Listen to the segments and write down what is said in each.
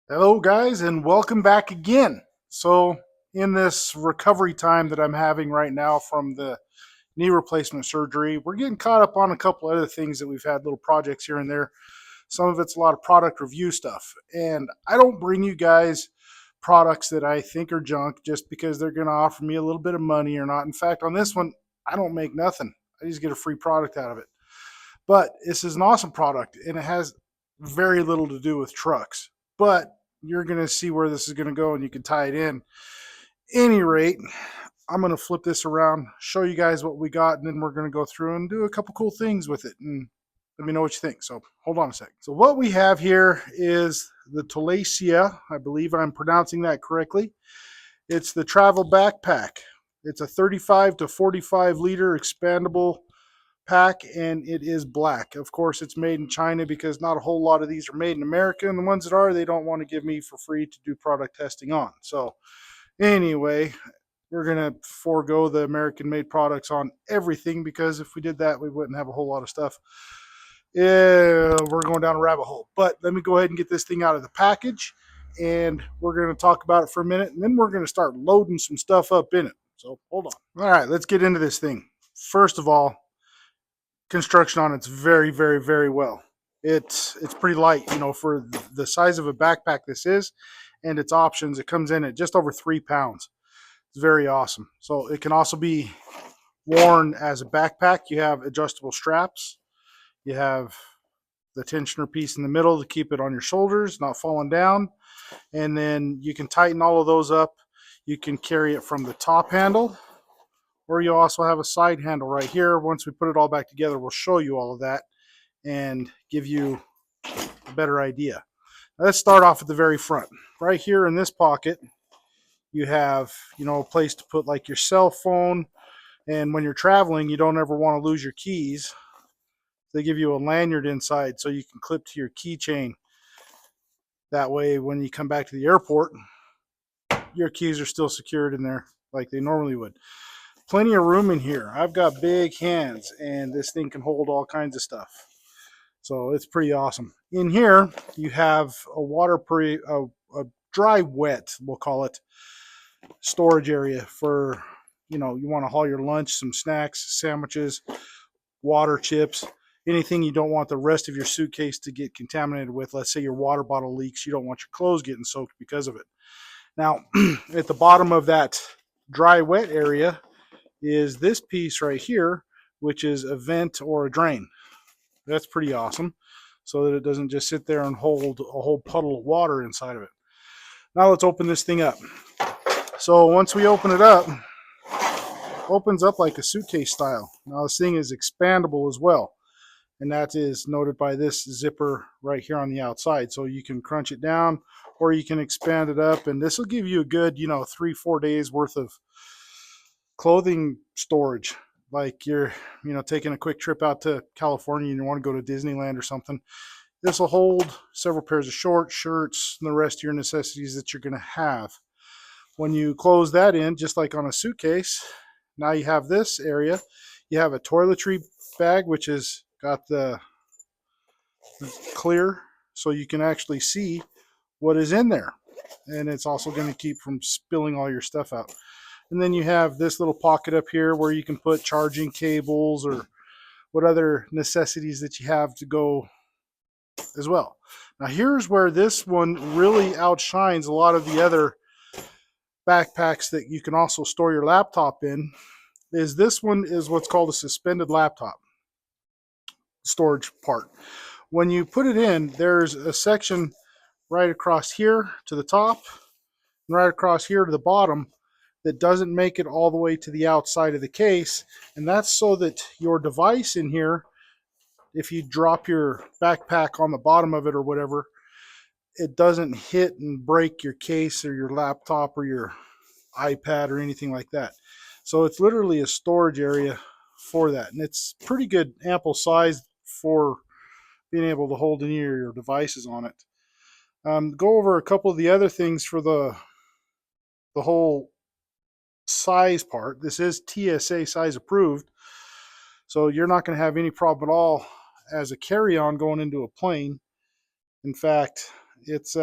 Hello, guys, and welcome back again. So, in this recovery time that I'm having right now from the knee replacement surgery, we're getting caught up on a couple other things that we've had little projects here and there. Some of it's a lot of product review stuff. And I don't bring you guys products that I think are junk just because they're going to offer me a little bit of money or not. In fact, on this one, I don't make nothing, I just get a free product out of it. But this is an awesome product and it has very little to do with trucks. But you're going to see where this is going to go and you can tie it in. Any rate, I'm going to flip this around, show you guys what we got, and then we're going to go through and do a couple cool things with it. And let me know what you think. So hold on a second. So what we have here is the Tolaccea. I believe I'm pronouncing that correctly. It's the travel backpack. It's a 35 to 45 liter expandable pack, and it is black. Of course, it's made in China because not a whole lot of these are made in America, and the ones that are, they don't want to give me for free to do product testing on. So anyway, we're going to forego the American made products on everything because if we did that, we wouldn't have a whole lot of stuff. Yeah, we're going down a rabbit hole. But let me go ahead and get this thing out of the package, and we're going to talk about it for a minute, and then we're going to start loading some stuff up in it. So hold on. All right, let's get into this thing. First of all, construction on it's very well. It's pretty light, for the size of a backpack this is, and its options. It comes in at just over 3 pounds. It's very awesome. So it can also be worn as a backpack. You have adjustable straps. You have the tensioner piece in the middle to keep it on your shoulders, not falling down. And then you can tighten all of those up. You can carry it from the top handle, or you also have a side handle right here. Once we put it all back together, we'll show you all of that and give you a better idea. Now, let's start off at the very front. Right here in this pocket, you have, a place to put like your cell phone. And when you're traveling, you don't ever want to lose your keys. They give you a lanyard inside so you can clip to your keychain. That way, when you come back to the airport, your keys are still secured in there like they normally would. Plenty of room in here. I've got big hands, and this thing can hold all kinds of stuff. So it's pretty awesome. In here, you have a dry wet, we'll call it, storage area for, you want to haul your lunch, some snacks, sandwiches, water, chips, anything you don't want the rest of your suitcase to get contaminated with. Let's say your water bottle leaks. You don't want your clothes getting soaked because of it. Now, at the bottom of that dry wet area is this piece right here, which is a vent or a drain. That's pretty awesome, so that it doesn't just sit there and hold a whole puddle of water inside of it. Now let's open this thing up. So once we open it up, it opens up like a suitcase style. Now this thing is expandable as well, and that is noted by this zipper right here on the outside. So you can crunch it down or you can expand it up, and this will give you a good 3-4 days worth of clothing storage. Like you're taking a quick trip out to California and you want to go to Disneyland or something, this will hold several pairs of shorts, shirts, and the rest of your necessities that you're going to have. When you close that in, just like on a suitcase, now you have this area. You have a toiletry bag, which has got the clear, so you can actually see what is in there. And it's also going to keep from spilling all your stuff out. And then you have this little pocket up here where you can put charging cables or what other necessities that you have to go as well. Now here's where this one really outshines a lot of the other backpacks that you can also store your laptop in. Is this one is what's called a suspended laptop storage part. When you put it in, there's a section right across here to the top and right across here to the bottom that doesn't make it all the way to the outside of the case, and that's so that your device in here, if you drop your backpack on the bottom of it or whatever, it doesn't hit and break your case or your laptop or your iPad or anything like that. So it's literally a storage area for that, and it's pretty good, ample size for being able to hold any of your devices on it. Go over a couple of the other things for the whole size part. This is TSA size approved, so you're not going to have any problem at all as a carry-on going into a plane. In fact, it's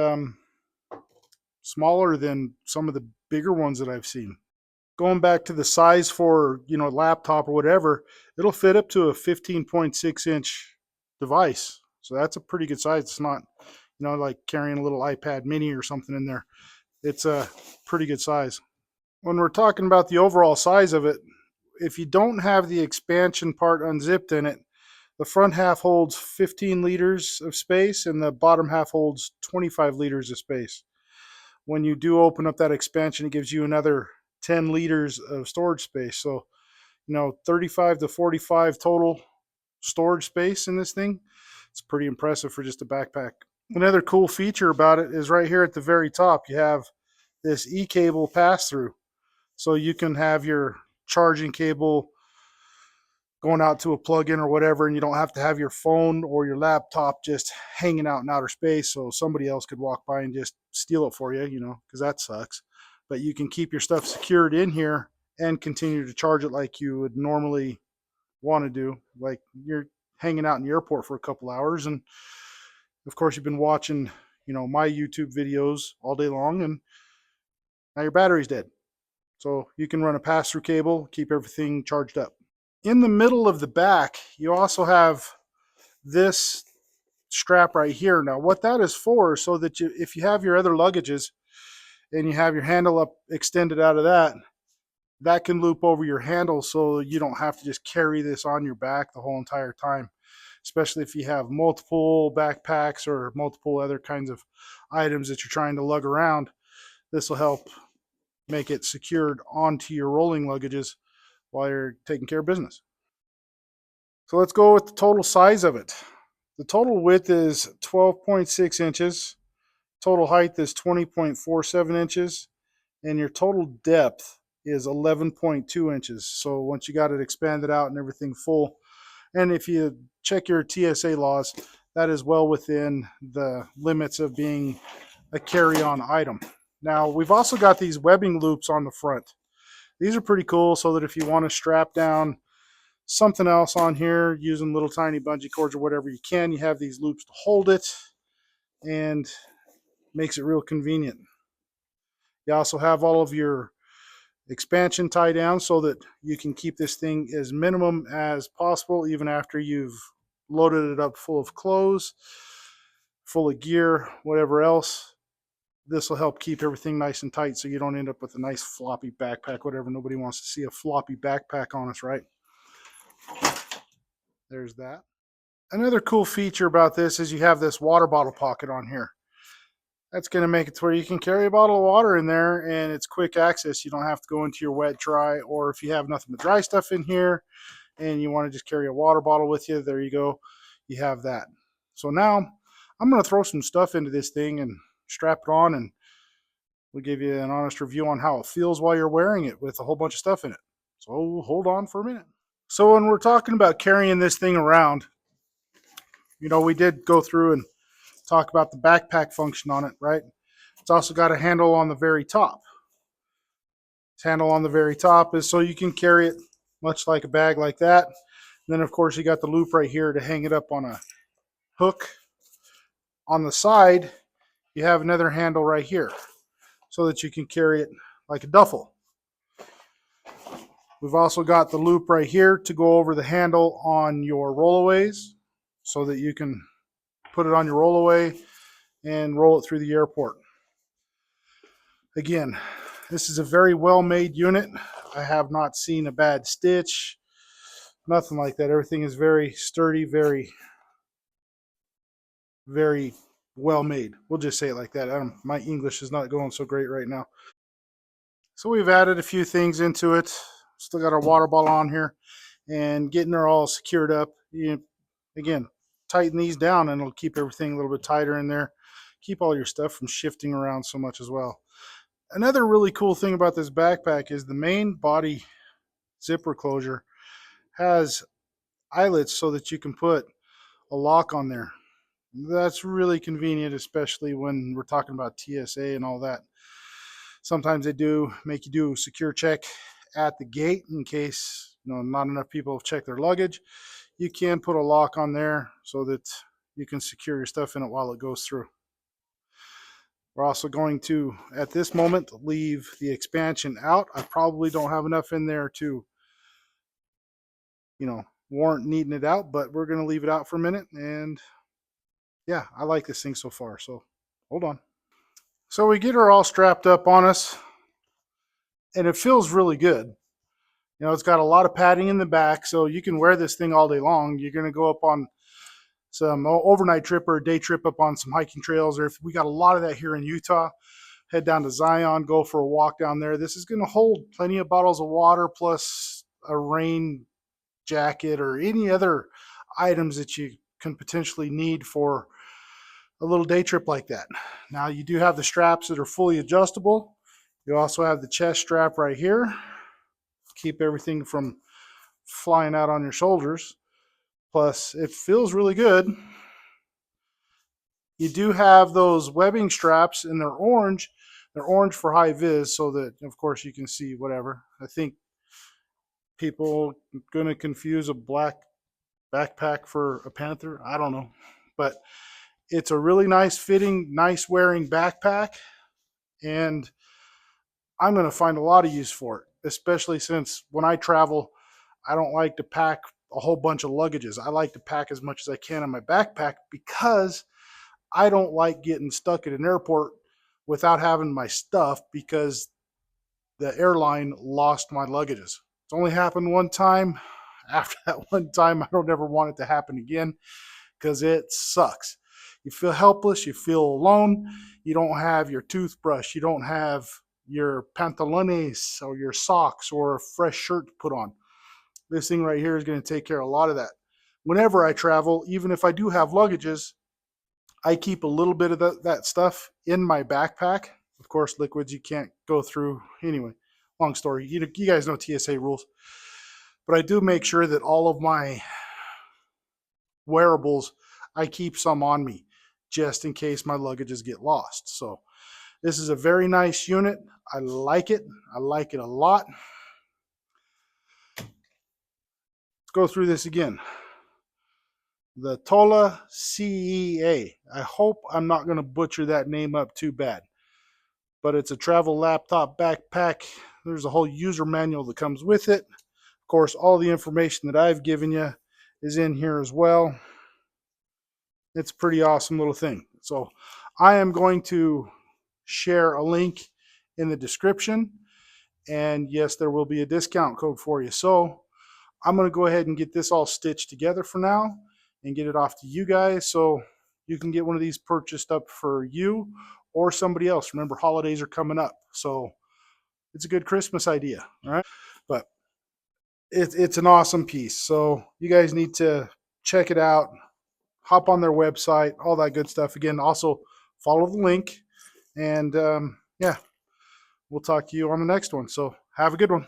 smaller than some of the bigger ones that I've seen. Going back to the size for, laptop or whatever, it'll fit up to a 15.6-inch device. So that's a pretty good size. It's not, like carrying a little iPad mini or something in there. It's a pretty good size. When we're talking about the overall size of it, if you don't have the expansion part unzipped in it, the front half holds 15 liters of space and the bottom half holds 25 liters of space. When you do open up that expansion, it gives you another 10 liters of storage space. So, 35 to 45 total storage space in this thing. It's pretty impressive for just a backpack. Another cool feature about it is right here at the very top, you have this e-cable pass through. So you can have your charging cable going out to a plug-in or whatever, and you don't have to have your phone or your laptop just hanging out in outer space so somebody else could walk by and just steal it for you, because that sucks. But you can keep your stuff secured in here and continue to charge it like you would normally want to do. Like you're hanging out in the airport for a couple hours, and of course you've been watching, my YouTube videos all day long, and now your battery's dead. So you can run a pass-through cable, keep everything charged up. In the middle of the back, you also have this strap right here. Now, what that is for, so that if you have your other luggages and you have your handle up extended out of that, that can loop over your handle so you don't have to just carry this on your back the whole entire time, especially if you have multiple backpacks or multiple other kinds of items that you're trying to lug around. This will help make it secured onto your rolling luggages while you're taking care of business. So let's go with the total size of it. The total width is 12.6 inches. Total height is 20.47 inches. And your total depth is 11.2 inches. So once you got it expanded out and everything full, and if you check your TSA laws, that is well within the limits of being a carry-on item. Now, we've also got these webbing loops on the front. These are pretty cool, so that if you want to strap down something else on here using little tiny bungee cords or whatever you can, you have these loops to hold it, and makes it real convenient. You also have all of your expansion tie down so that you can keep this thing as minimum as possible even after you've loaded it up full of clothes, full of gear, whatever else. This will help keep everything nice and tight so you don't end up with a nice floppy backpack, whatever. Nobody wants to see a floppy backpack on us, right? There's that. Another cool feature about this is you have this water bottle pocket on here. That's going to make it to where you can carry a bottle of water in there and it's quick access. You don't have to go into your wet dry, or if you have nothing but dry stuff in here and you want to just carry a water bottle with you, there you go. You have that. So now I'm going to throw some stuff into this thing and strap it on, and we'll give you an honest review on how it feels while you're wearing it with a whole bunch of stuff in it. So hold on for a minute. So when we're talking about carrying this thing around, we did go through and talk about the backpack function on it, right? It's also got a handle on the very top. This handle on the very top is so you can carry it much like a bag like that. And then, of course, you got the loop right here to hang it up on a hook. On the side, you have another handle right here so that you can carry it like a duffel. We've also got the loop right here to go over the handle on your rollaways so that you can put it on your rollaway and roll it through the airport. Again, this is a very well-made unit. I have not seen a bad stitch, nothing like that. Everything is very sturdy, very, very well-made. We'll just say it like that. My English is not going so great right now. So we've added a few things into it. Still got our water bottle on here and getting her all secured up. Again, tighten these down and it'll keep everything a little bit tighter in there. Keep all your stuff from shifting around so much as well. Another really cool thing about this backpack is the main body zipper closure has eyelets so that you can put a lock on there. That's really convenient, especially when we're talking about TSA and all that. Sometimes they do make you do a secure check at the gate in case not enough people have checked their luggage. You can put a lock on there so that you can secure your stuff in it while it goes through. We're also going to, at this moment, leave the expansion out. I probably don't have enough in there to, warrant needing it out, but we're going to leave it out for a minute. And yeah, I like this thing so far. So hold on. So we get her all strapped up on us, and it feels really good. It's got a lot of padding in the back, so you can wear this thing all day long. You're going to go up on some overnight trip or a day trip up on some hiking trails, or if we got a lot of that here in Utah, head down to Zion, go for a walk down there. This is going to hold plenty of bottles of water plus a rain jacket or any other items that you can potentially need for a little day trip like that. Now, you do have the straps that are fully adjustable. You also have the chest strap right here. Keep everything from flying out on your shoulders. Plus, it feels really good. You do have those webbing straps, and they're orange. They're orange for high vis, so that, of course, you can see whatever. I think people are going to confuse a black backpack for a Panther. I don't know. But it's a really nice fitting, nice wearing backpack, and I'm going to find a lot of use for it, especially since when I travel, I don't like to pack a whole bunch of luggages. I like to pack as much as I can in my backpack because I don't like getting stuck at an airport without having my stuff because the airline lost my luggages. It's only happened one time. After that one time, I don't ever want it to happen again because it sucks. You feel helpless. You feel alone. You don't have your toothbrush. You don't have your pantalones or your socks or a fresh shirt to put on. This thing right here is going to take care of a lot of that. Whenever I travel, even if I do have luggages, I keep a little bit of that stuff in my backpack. Of course, liquids you can't go through. Anyway, long story. You guys know TSA rules. But I do make sure that all of my wearables, I keep some on me just in case my luggages get lost. So this is a very nice unit. I like it. I like it a lot. Let's go through this again. The Tolaccea. I hope I'm not going to butcher that name up too bad. But it's a travel laptop backpack. There's a whole user manual that comes with it. Of course, all the information that I've given you is in here as well. It's a pretty awesome little thing. So I am going to share a link in the description. And yes, there will be a discount code for you. So I'm going to go ahead and get this all stitched together for now and get it off to you guys so you can get one of these purchased up for you or somebody else. Remember, holidays are coming up. So it's a good Christmas idea. All right. But it's an awesome piece. So you guys need to check it out. Hop on their website, all that good stuff. Again, also follow the link. And yeah, we'll talk to you on the next one. So have a good one.